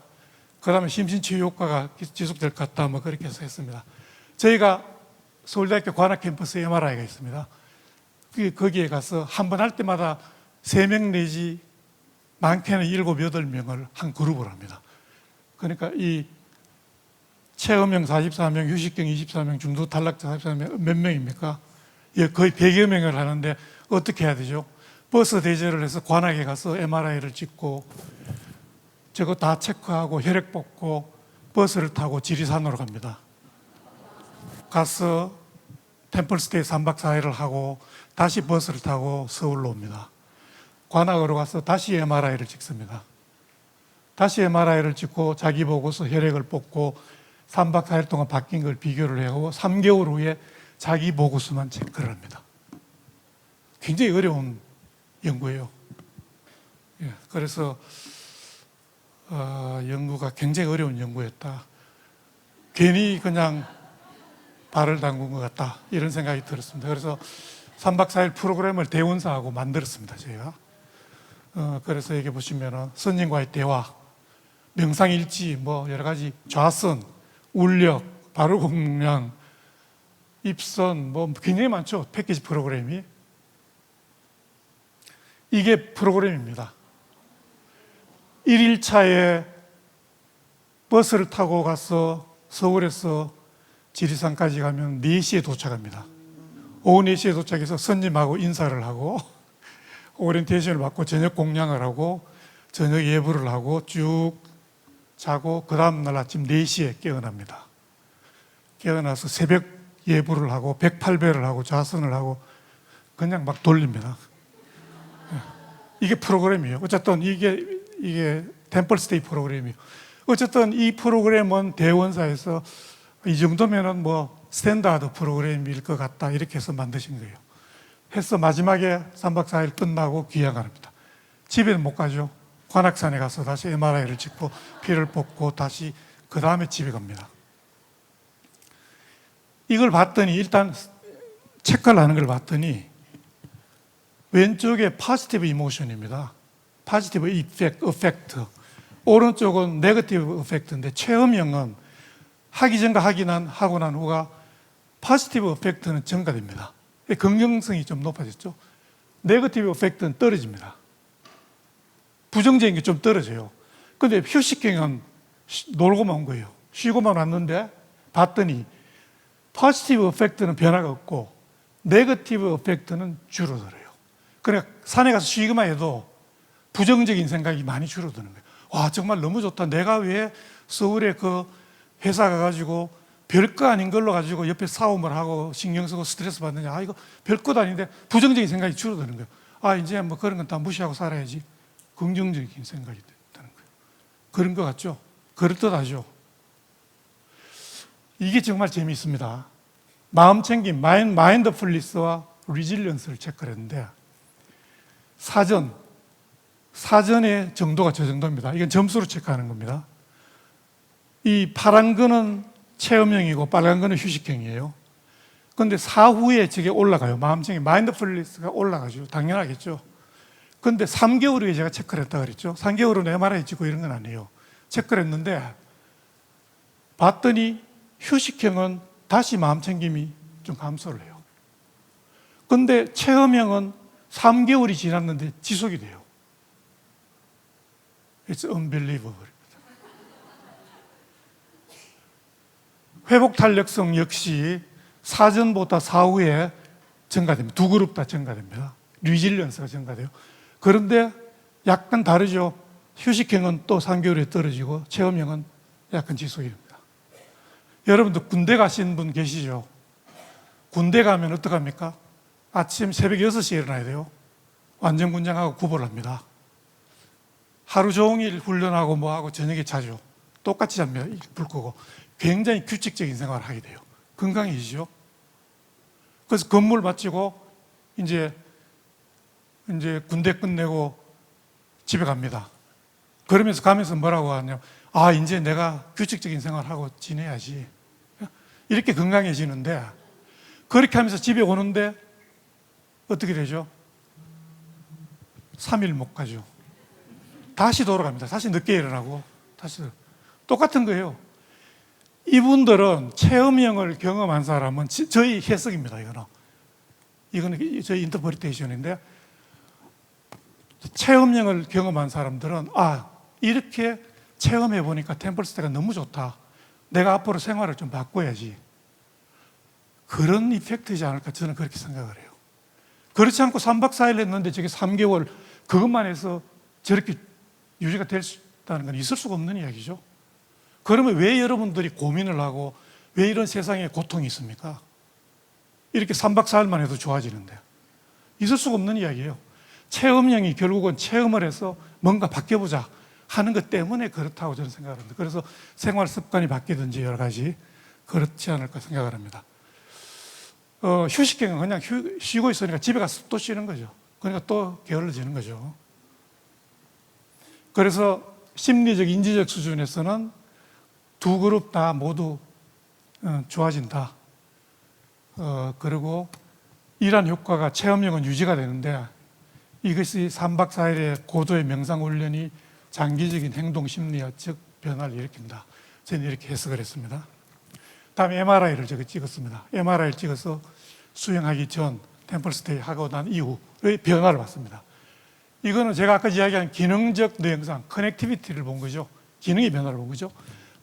그 다음에 심신치유 효과가 지속될 것 같다. 뭐 그렇게 해서 했습니다. 저희가 서울대학교 관악 캠퍼스 MRI가 있습니다. 거기에 가서 한 번 할 때마다 3명 내지 많게는 7, 8명을 한 그룹으로 합니다. 그러니까 이 체험형 44명, 휴식형 24명, 중도 탈락자 44명, 몇 명입니까? 거의 100여 명을 하는데 어떻게 해야 되죠? 버스 대절을 해서 관악에 가서 MRI를 찍고 저거 다 체크하고 혈액 뽑고 버스를 타고 지리산으로 갑니다. 가서 템플스테이 3박 4일을 하고 다시 버스를 타고 서울로 옵니다. 관악으로 가서 다시 MRI를 찍습니다. 다시 MRI를 찍고 자기 보고서 혈액을 뽑고 3박 4일 동안 바뀐 걸 비교를 하고 3개월 후에 자기 보고서만 체크를 합니다. 굉장히 어려운 연구예요. 예, 그래서 연구가 굉장히 어려운 연구였다. 괜히 그냥 발을 담근 것 같다 이런 생각이 들었습니다. 그래서 3박 4일 프로그램을 대원사하고 만들었습니다. 제가 그래서 여기 보시면은 스님과의 대화, 명상일지, 뭐 여러 가지 좌선, 울력, 발효공량, 입선, 뭐 굉장히 많죠. 패키지 프로그램이. 이게 프로그램입니다. 1일차에 버스를 타고 가서 서울에서 지리산까지 가면 4시에 도착합니다. 오후 4시에 도착해서 스님하고 인사를 하고 오리엔테이션을 받고 저녁 공양을 하고 저녁 예불을 하고 쭉 자고 그 다음날 아침 4시에 깨어납니다. 깨어나서 새벽 예불을 하고 108배를 하고 좌선을 하고 그냥 막 돌립니다. 이게 프로그램이에요. 어쨌든 이게 템플스테이 프로그램이에요. 어쨌든 이 프로그램은 대원사에서 이 정도면은 뭐 스탠다드 프로그램일 것 같다 이렇게 해서 만드신 거예요. 해서 마지막에 3박 4일 끝나고 귀향을 합니다. 집에는 못 가죠. 관악산에 가서 다시 MRI를 찍고 피를 뽑고 다시 그 다음에 집에 갑니다. 이걸 봤더니 일단 체크를 하는 걸 봤더니 왼쪽에 포지티브 이모션입니다. 포지티브 이펙트. 오른쪽은 네거티브 이펙트인데 체험형은 하기 전과 하고 난 후가 포지티브 이펙트는 증가됩니다. 긍정성이 좀 높아졌죠. 네거티브 이펙트는 떨어집니다. 부정적인 게 좀 떨어져요. 근데 휴식경은 놀고만 온 거예요. 쉬고만 왔는데 봤더니 포지티브 이펙트는 변화가 없고 네거티브 이펙트는 줄어들어요. 그러니까 산에 가서 쉬기만 해도 부정적인 생각이 많이 줄어드는 거예요. 와, 정말 너무 좋다. 내가 왜 서울에 그 회사 가가지고 별거 아닌 걸로 가지고 옆에 싸움을 하고 신경 쓰고 스트레스 받느냐. 아, 이거 별것 아닌데 부정적인 생각이 줄어드는 거예요. 아, 이제 뭐 그런 건 다 무시하고 살아야지. 긍정적인 생각이 된다는 거예요. 그런 것 같죠? 그럴듯하죠? 이게 정말 재미있습니다. 마음 챙김, 마인드풀니스와 리질리언스를 체크를 했는데 사전의 정도가 저 정도입니다. 이건 점수로 체크하는 겁니다. 이 파란 거는 체험형이고 빨간 거는 휴식형이에요. 그런데 사후에 저게 올라가요. 마음챙김, 마인드풀니스가 올라가죠. 당연하겠죠. 그런데 3개월 후에 제가 체크를 했다 그랬죠. 3개월 후에 MRI 찍고 이런 건 아니에요. 체크를 했는데 봤더니 휴식형은 다시 마음챙김이 좀 감소를 해요. 그런데 체험형은 3개월이 지났는데 지속이 돼요. It's unbelievable. 회복 탄력성 역시 사전보다 사후에 증가됩니다. 두 그룹 다 증가됩니다. 리질리언스가 증가돼요. 그런데 약간 다르죠. 휴식형은 또 3개월에 떨어지고 체험형은 약간 지속이 됩니다. 여러분도 군대 가신 분 계시죠? 군대 가면 어떡합니까? 아침 새벽 6시에 일어나야 돼요. 완전군장하고 구보를 합니다. 하루 종일 훈련하고 뭐하고 저녁에 자죠. 똑같이 잡니다. 불 끄고. 굉장히 규칙적인 생활을 하게 돼요. 건강해지죠. 그래서 근무를 마치고 이제 군대 끝내고 집에 갑니다. 그러면서 가면서 뭐라고 하냐면 아, 이제 내가 규칙적인 생활을 하고 지내야지. 이렇게 건강해지는데 그렇게 하면서 집에 오는데 어떻게 되죠? 3일 못 가죠. 다시 돌아갑니다. 다시 늦게 일어나고 다시 똑같은 거예요. 이분들은 체험형을 경험한 사람은 저희 해석입니다. 이거는 저희 인터프리테이션인데 체험형을 경험한 사람들은 아, 이렇게 체험해 보니까 템플스테이가 너무 좋다. 내가 앞으로 생활을 좀 바꿔야지. 그런 이펙트이지 않을까 저는 그렇게 생각을 해요. 그렇지 않고 3박 4일 했는데 저게 3개월 그것만 해서 저렇게 유지가 될 건 있을 수가 없는 이야기죠. 그러면 왜 여러분들이 고민을 하고 왜 이런 세상에 고통이 있습니까? 이렇게 3박 4일만 해도 좋아지는데. 있을 수가 없는 이야기예요. 체험형이 결국은 체험을 해서 뭔가 바뀌어보자 하는 것 때문에 그렇다고 저는 생각을 합니다. 그래서 생활 습관이 바뀌든지 여러 가지 그렇지 않을까 생각을 합니다. 휴식형은 그냥 쉬고 있으니까 집에 가서 또 쉬는 거죠. 그러니까 또 게을러지는 거죠. 그래서 심리적, 인지적 수준에서는 두 그룹 다 모두 좋아진다. 그리고 이러한 효과가 체험형은 유지가 되는데 이것이 3박 4일의 고도의 명상 훈련이 장기적인 행동 심리학적 변화를 일으킨다. 저는 이렇게 해석을 했습니다. 다음에 MRI를 제가 찍었습니다. MRI를 찍어서 수행하기 전 템플스테이 하고 난 이후의 변화를 봤습니다. 이거는 제가 아까 이야기한 기능적 뇌영상, 커넥티비티를 본 거죠. 기능의 변화를 본 거죠.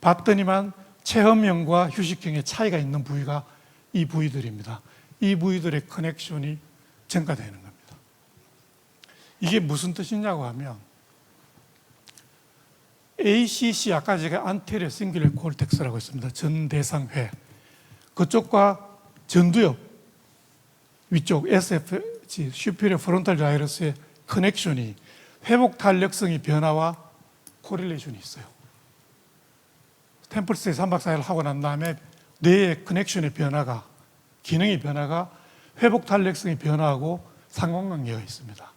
봤더니만 체험형과 휴식형의 차이가 있는 부위가 이 부위들입니다. 이 부위들의 커넥션이 증가되는 겁니다. 이게 무슨 뜻이냐고 하면 ACC, 아까 제가 안테리어 싱귤레 콜텍스라고 했습니다. 전대상회. 그쪽과 전두엽 위쪽 SFG, 슈피리어 프론탈 자이러스의 커넥션이 회복 탄력성의 변화와 코릴레이션이 있어요. 템플스테이 3박 4일 하고 난 다음에 뇌의 커넥션의 변화가, 기능의 변화가 회복 탄력성의 변화하고 상관관계가 있습니다.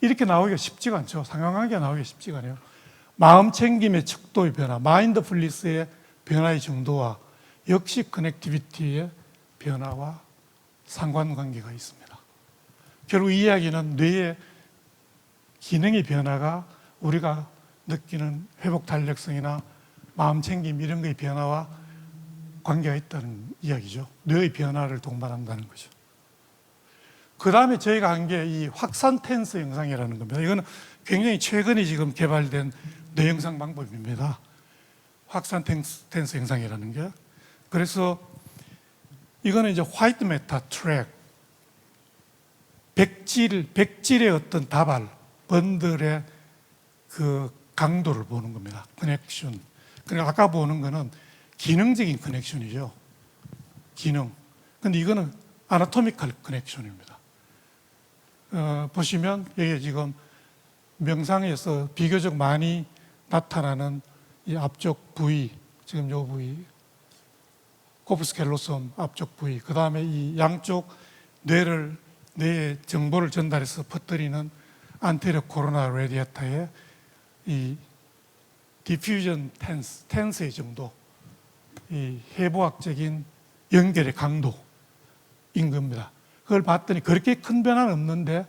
이렇게 나오기가 쉽지가 않죠. 상관관계가 나오기가 쉽지가 않아요. 마음 챙김의 척도의 변화, 마인드풀리스의 변화의 정도와 역시 커넥티비티의 변화와 상관관계가 있습니다. 결국 이 이야기는 뇌의 기능의 변화가 우리가 느끼는 회복 탄력성이나 마음 챙김 이런 거의 변화와 관계가 있다는 이야기죠. 뇌의 변화를 동반한다는 거죠. 그 다음에 저희가 한 게 이 확산 텐스 영상이라는 겁니다. 이거는 굉장히 최근에 지금 개발된 뇌영상 방법입니다. 확산 텐스 영상이라는 게. 그래서 이거는 이제 화이트 메타 트랙, 백질의 어떤 다발, 번들의 그 강도를 보는 겁니다. 커넥션. 그러니까 아까 보는 거는 기능적인 커넥션이죠. 기능. 근데 이거는 아나토미컬 커넥션입니다. 보시면 여기 지금 명상에서 비교적 많이 나타나는 이 앞쪽 부위, 지금 요 부위, 코프스 캘로섬 앞쪽 부위, 그 다음에 이 양쪽 뇌의 정보를 전달해서 퍼뜨리는 안테리어 코로나 레디에타의 이 디퓨전 텐스의 정도, 이 해부학적인 연결의 강도인 겁니다. 그걸 봤더니 그렇게 큰 변화는 없는데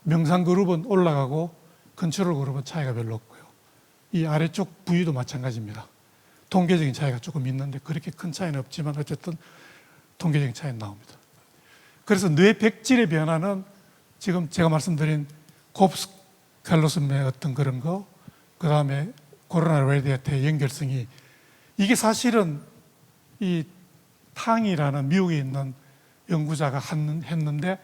명상 그룹은 올라가고 컨트롤 그룹은 차이가 별로 없고요. 이 아래쪽 부위도 마찬가지입니다. 통계적인 차이가 조금 있는데 그렇게 큰 차이는 없지만 어쨌든 통계적인 차이는 나옵니다. 그래서 뇌 백질의 변화는 지금 제가 말씀드린 코프스 칼로섬의 어떤 그런 거, 그 다음에 코로나 레디에타의 연결성이, 이게 사실은 이 탕이라는 미국에 있는 연구자가 했는데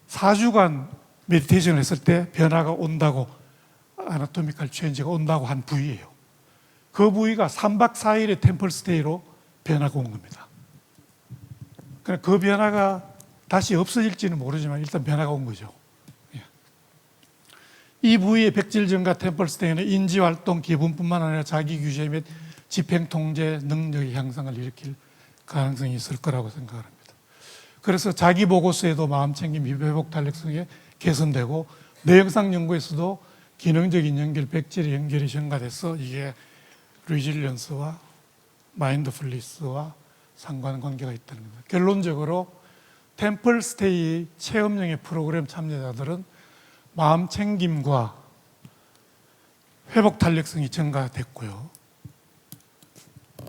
4주간 메디테이션을 했을 때 변화가 온다고, 아나토미컬 체인지가 온다고 한 부위예요. 그 부위가 3박 4일의 템플스테이로 변화가 온 겁니다. 그 변화가 다시 없어질지는 모르지만 일단 변화가 온 거죠. 이 부위의 백질 증가 템플스테이는 인지활동, 기분뿐만 아니라 자기규제 및 집행통제 능력의 향상을 일으킬 가능성이 있을 거라고 생각을 합니다. 그래서 자기보고서에도 마음챙김, 회복 탄력성이 개선되고 뇌영상 연구에서도 기능적인 연결, 백질의 연결이 증가돼서 이게 리질리언스와 마인드풀리스와 상관관계가 있다는 겁니다. 결론적으로 템플스테이 체험형의 프로그램 참여자들은 마음챙김과 회복 탄력성이 증가됐고요.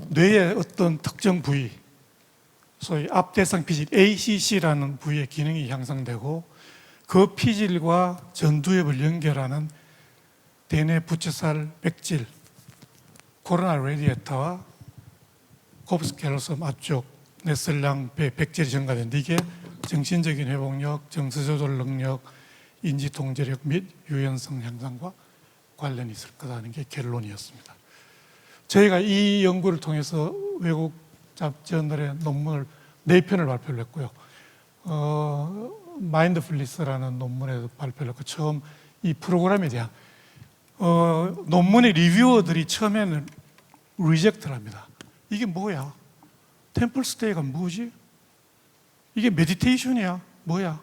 뇌의 어떤 특정 부위, 소위 앞대상 피질 ACC라는 부위의 기능이 향상되고 그 피질과 전두엽을 연결하는 대뇌 부채살 백질, 코로나 레디에타와 코프스 캘로섬 앞쪽 뇌설량 백질이 증가되는데 이게 정신적인 회복력, 정서 조절 능력, 인지 통제력 및 유연성 향상과 관련이 있을 거다는 게 결론이었습니다. 저희가 이 연구를 통해서 외국 저널에 논문을 4편을 발표를 했고요. 마인드풀리스라는 논문에도 발표를 했고, 처음 이 프로그램에 대한 논문의 리뷰어들이 처음에는 리젝트를 합니다. 이게 뭐야? 템플스테이가 뭐지? 이게 메디테이션이야? 뭐야?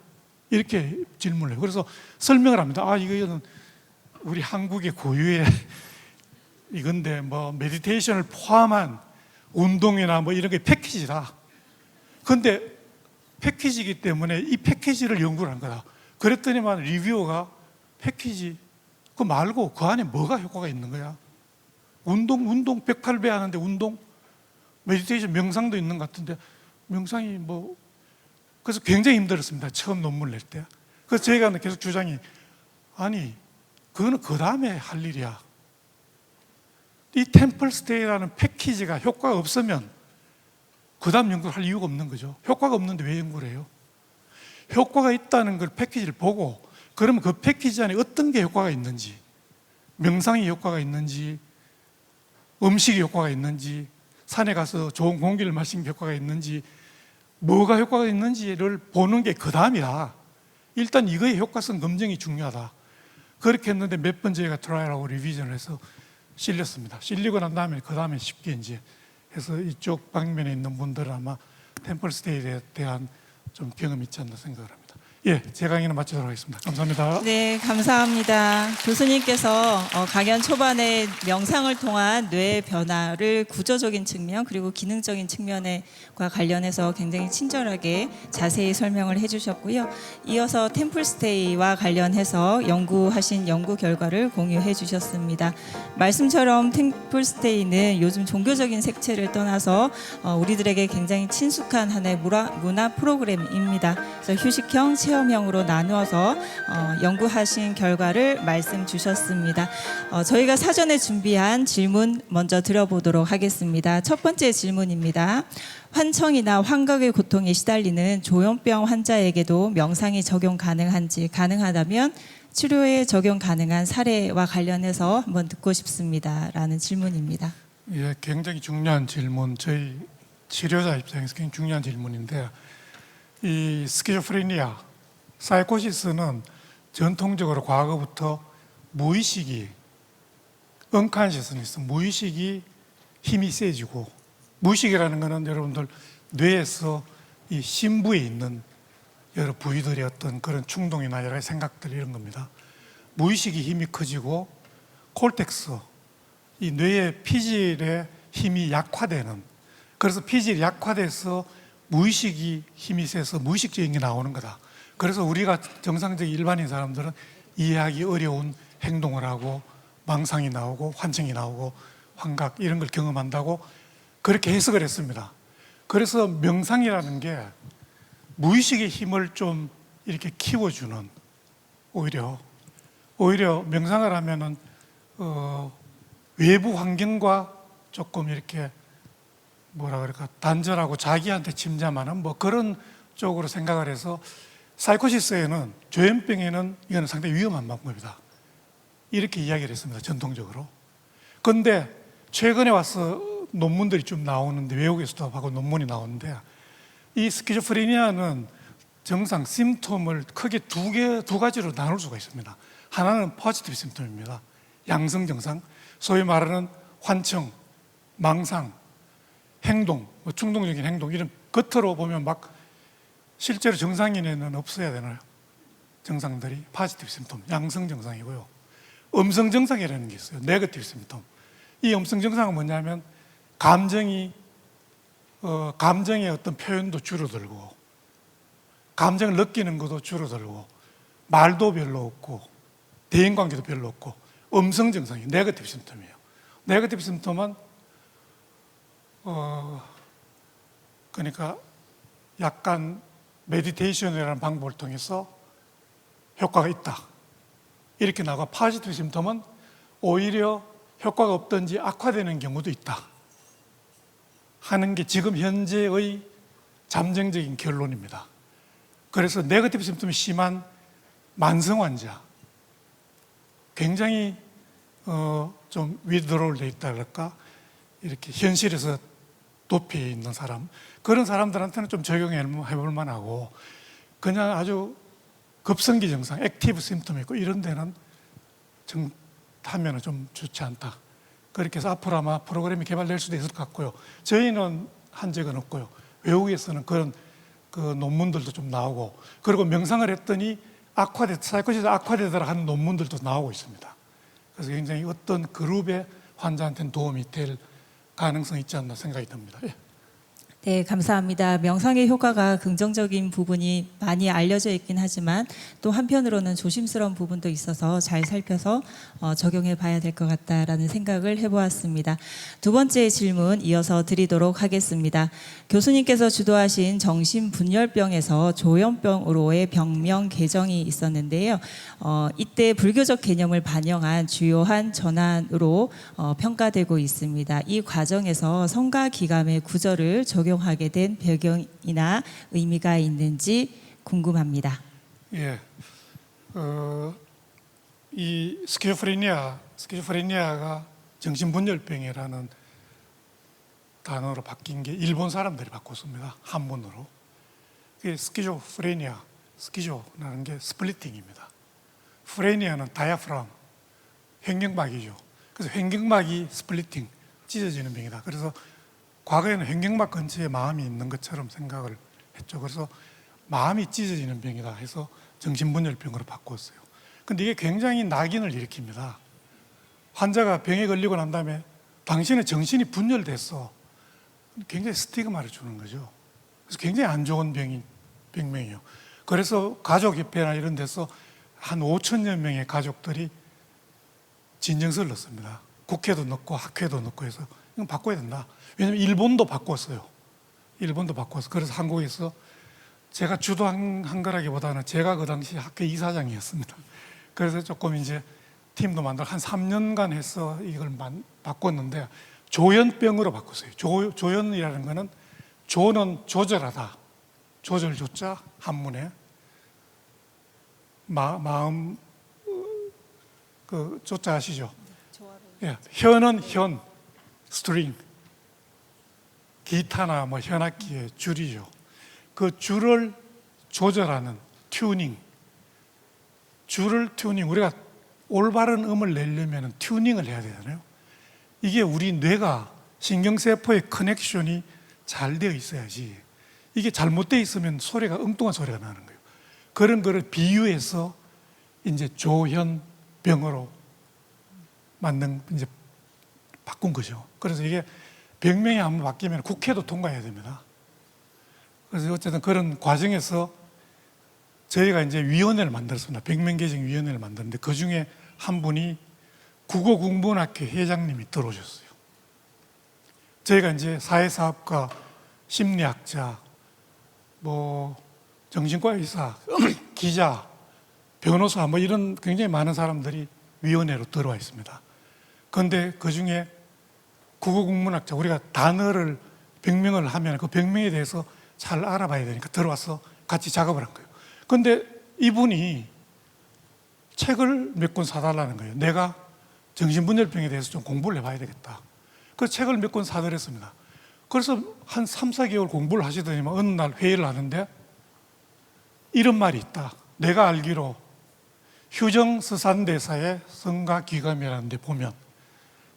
이렇게 질문을 해요. 그래서 설명을 합니다. 이거는 우리 한국의 고유의 이건데, 뭐 메디테이션을 포함한 운동이나 뭐 이런 게 패키지다. 그런데 패키지이기 때문에 이 패키지를 연구를 한 거다. 그랬더니만 리뷰어가 패키지 그거 말고 그 안에 뭐가 효과가 있는 거야? 운동 108배 하는데 운동? 메디테이션 명상도 있는 것 같은데 명상이 뭐, 그래서 굉장히 힘들었습니다. 처음 논문을 낼 때. 그래서 저희가 계속 주장이, 아니 그거는 그 다음에 할 일이야. 이 템플스테이라는 패키지가 효과가 없으면 그 다음 연구를 할 이유가 없는 거죠. 효과가 없는데 왜 연구를 해요? 효과가 있다는 걸 패키지를 보고, 그러면 그 패키지 안에 어떤 게 효과가 있는지, 명상이 효과가 있는지, 음식이 효과가 있는지, 산에 가서 좋은 공기를 마시는 게 효과가 있는지, 뭐가 효과가 있는지를 보는 게 그 다음이다. 일단 이거의 효과성 검증이 중요하다. 그렇게 했는데 몇 번 저희가 트라이하고 리비전을 해서 실렸습니다. 실리고 난 다음에 그 다음에 쉽게 이제 해서 이쪽 방면에 있는 분들은 아마 템플스테이에 대한 좀 경험이 있지 않나 생각을 합니다. 예, 제 강의는 마치도록 하겠습니다. 감사합니다. 네, 감사합니다. 교수님께서 강연 초반에 명상을 통한 뇌의 변화를 구조적인 측면 그리고 기능적인 측면과 관련해서 굉장히 친절하게 자세히 설명을 해주셨고요. 이어서 템플스테이와 관련해서 연구하신 연구 결과를 공유해 주셨습니다. 말씀처럼 템플스테이는 요즘 종교적인 색채를 떠나서 우리들에게 굉장히 친숙한 하나의 문화 프로그램입니다. 그래서 휴식형, 체험형으로 나누어서 연구하신 결과를 말씀 주셨습니다. 저희가 사전에 준비한 질문 먼저 들어보도록 하겠습니다. 첫 번째 질문입니다. 환청이나 환각의 고통에 시달리는 조현병 환자에게도 명상이 적용 가능한지, 가능하다면 치료에 적용 가능한 사례와 관련해서 한번 듣고 싶습니다. 라는 질문입니다. 예, 굉장히 중요한 질문, 저희 치료자 입장에서 굉장히 중요한 질문인데, 이 스키조프레니아, 사이코시스는 전통적으로 과거부터 무의식이, 언컨셔스니스, 무의식이 힘이 세지고, 무의식이라는 것은 여러분들 뇌에서 이 심부에 있는 여러 부위들의 어떤 그런 충동이나 여러 가지 생각들 이런 겁니다. 무의식이 힘이 커지고 콜텍스, 이 뇌의 피질의 힘이 약화되는, 그래서 피질이 약화돼서 무의식이 힘이 세서 무의식적인 게 나오는 거다. 그래서 우리가 정상적인 일반인 사람들은 이해하기 어려운 행동을 하고 망상이 나오고 환청이 나오고 환각 이런 걸 경험한다고 그렇게 해석을 했습니다. 그래서 명상이라는 게 무의식의 힘을 좀 이렇게 키워주는, 오히려 명상을 하면은 외부 환경과 조금 이렇게 뭐라 그럴까, 단절하고 자기한테 침잠하는 뭐 그런 쪽으로 생각을 해서, 사이코시스에는, 조현병에는 이거는 상당히 위험한 방법이다, 이렇게 이야기를 했습니다, 전통적으로. 그런데 최근에 와서 논문들이 좀 나오는데, 외국에서도 하고 논문이 나오는데, 이 스키조프레니아는 증상, 심톰을 크게 두 가지로 나눌 수가 있습니다. 하나는 포지티브 심톰입니다. 양성 증상, 소위 말하는 환청, 망상, 행동, 충동적인 행동, 이런 겉으로 보면 막 실제로 정상인에는 없어야 되는 증상들이 포지티브 심톰, 양성 증상이고요. 음성 증상이라는 게 있어요. 네거티브 심톰. 이 음성 증상은 뭐냐면 감정의 어떤 표현도 줄어들고, 감정을 느끼는 것도 줄어들고, 말도 별로 없고, 대인관계도 별로 없고, 음성 증상이 네거티브 심톰이에요. 네거티브 심톰은 그러니까 약간 메디테이션이라는 방법을 통해서 효과가 있다, 이렇게 나가. 포지티브 심톰은 오히려 효과가 없든지 악화되는 경우도 있다 하는 게 지금 현재의 잠정적인 결론입니다. 그래서 네거티브 심톰이 심한 만성 환자, 굉장히 좀 위드로울 돼 있다 그럴까? 이렇게 현실에서 도피해 있는 사람, 그런 사람들한테는 좀 적용해 볼 만하고, 그냥 아주 급성기 증상, 액티브 심텀이 있고 이런 데는 하면은 좀 좋지 않다. 그렇게 해서 앞으로 아마 프로그램이 개발될 수도 있을 것 같고요. 저희는 한 적은 없고요. 외국에서는 그런 그 논문들도 좀 나오고, 그리고 명상을 했더니 사이코시스 악화되더라 하는 논문들도 나오고 있습니다. 그래서 굉장히 어떤 그룹의 환자한테는 도움이 될 가능성이 있지 않나 생각이 듭니다. 예. 네, 감사합니다. 명상의 효과가 긍정적인 부분이 많이 알려져 있긴 하지만 또 한편으로는 조심스러운 부분도 있어서 잘 살펴서 적용해 봐야 될 것 같다라는 생각을 해보았습니다. 두 번째 질문 이어서 드리도록 하겠습니다. 교수님께서 주도하신 정신분열병에서 조현병으로의 병명 개정이 있었는데요. 이때 불교적 개념을 반영한 주요한 전환으로 평가되고 있습니다. 이 과정에서 성가 기감의 구절을 적용하게 된 배경이나 의미가 있는지 궁금합니다. 예. 이 스키조프레니아가 정신분열병이라는 단어로 바뀐 게 일본 사람들이 바꿨습니다. 한문으로. 스키조프레니아, 스키조라는 게 스플리팅입니다. 프레니아는 다이아프람, 횡격막이죠. 그래서 횡격막이 스플리팅, 찢어지는 병이다. 그래서 과거에는 횡격막 근처에 마음이 있는 것처럼 생각을 했죠. 그래서 마음이 찢어지는 병이다 해서 정신분열병으로 바꿨어요. 근데 이게 굉장히 낙인을 일으킵니다. 환자가 병에 걸리고 난 다음에 당신의 정신이 분열됐어. 굉장히 스티그마를 주는 거죠. 그래서 굉장히 안 좋은 병명이에요. 그래서 가족협회나 이런 데서 한 5천여 명의 가족들이 진정서를 넣습니다. 국회도 넣고 학회도 넣고 해서 이건 바꿔야 된다. 왜냐하면 일본도 바꿨어요. 일본도 바꿨어. 그래서 한국에서 제가 주도한 거라기보다는 제가 그 당시 학회 이사장이었습니다. 그래서 조금 이제 팀도 만들어 한 3년간 해서 이걸 바꿨는데 조현병으로 바꿨어요. 조현이라는 거는 조는 조절하다. 조절 조자 한문에 마음 그 조자 아시죠? 예, 현은 현 스트링 기타나 뭐 현악기의 줄이죠. 그 줄을 조절하는 튜닝. 줄을 튜닝. 우리가 올바른 음을 내려면 튜닝을 해야 되잖아요. 이게 우리 뇌가 신경세포의 커넥션이 잘 되어 있어야지. 이게 잘못되어 있으면 소리가 엉뚱한 소리가 나는 거예요. 그런 거를 비유해서 이제 조현병으로 이제 바꾼 거죠. 그래서 이게 병명이 한번 바뀌면 국회도 통과해야 됩니다. 그래서 어쨌든 그런 과정에서 저희가 이제 위원회를 만들었습니다. 병명개정위원회를 만들었는데 그 중에 한 분이 국어국문학회 회장님이 들어오셨어요. 저희가 이제 사회사업가, 심리학자, 뭐 정신과 의사, 기자, 변호사 뭐 이런 굉장히 많은 사람들이 위원회로 들어와 있습니다. 그런데 그 중에 국어국문학자, 우리가 단어를 병명을 하면 그 병명에 대해서 잘 알아봐야 되니까 들어와서 같이 작업을 한 거예요. 그런데 이분이 책을 몇 권 사달라는 거예요. 내가 정신분열병에 대해서 좀 공부를 해봐야 되겠다. 그래서 책을 몇 권 사드렸습니다. 그래서 한 3, 4개월 공부를 하시더니만 어느 날 회의를 하는데 이런 말이 있다. 내가 알기로 휴정서산대사의 성가귀감이라는 데 보면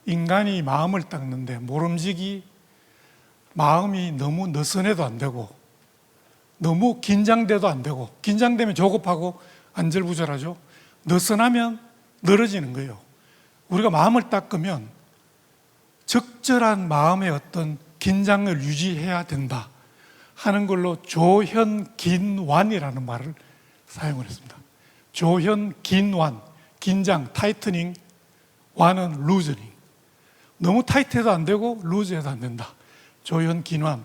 인간이 마음을 닦는데 모름지기 마음이 너무 느슨해도 안 되고 너무 긴장돼도 안 되고 긴장되면 조급하고 안절부절하죠. 느슨하면 늘어지는 거예요. 우리가 마음을 닦으면 적절한 마음의 어떤 긴장을 유지해야 된다 하는 걸로 조현긴완이라는 말을 사용을 했습니다. 조현긴완, 긴장, 타이트닝, 완은 루즈닝. 너무 타이트해도 안 되고 루즈해도 안 된다. 조현긴완.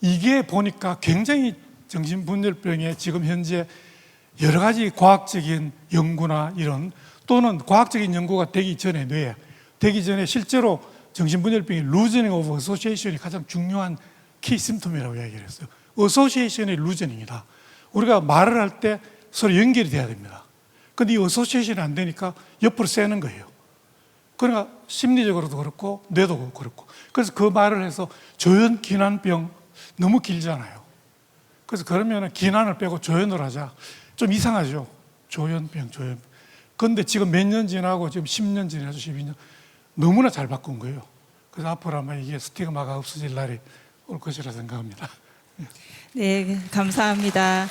이게 보니까 굉장히 정신분열병에 지금 현재 여러 가지 과학적인 연구나 이런 또는 과학적인 연구가 되기 전에 뇌에 되기 전에 실제로 정신분열병이 루즈닝 오브 어소시에이션이 가장 중요한 키 심텀이라고 이야기를 했어요. 어소시에이션의 루즈닝이다. 우리가 말을 할 때 서로 연결이 돼야 됩니다. 근데 이 어소시에이션이 안 되니까 옆으로 새는 거예요. 그러니까 심리적으로도 그렇고 뇌도 그렇고. 그래서 그 말을 해서 조현기난병 너무 길잖아요. 그래서 그러면 기난을 빼고 조현을 하자. 좀 이상하죠. 조현병. 그런데 지금 몇 년 지나고 지금 10년 지나서 12년 너무나 잘 바꾼 거예요. 그래서 앞으로 아마 이게 스티그마가 없어질 날이 올 것이라 생각합니다. 네, 감사합니다.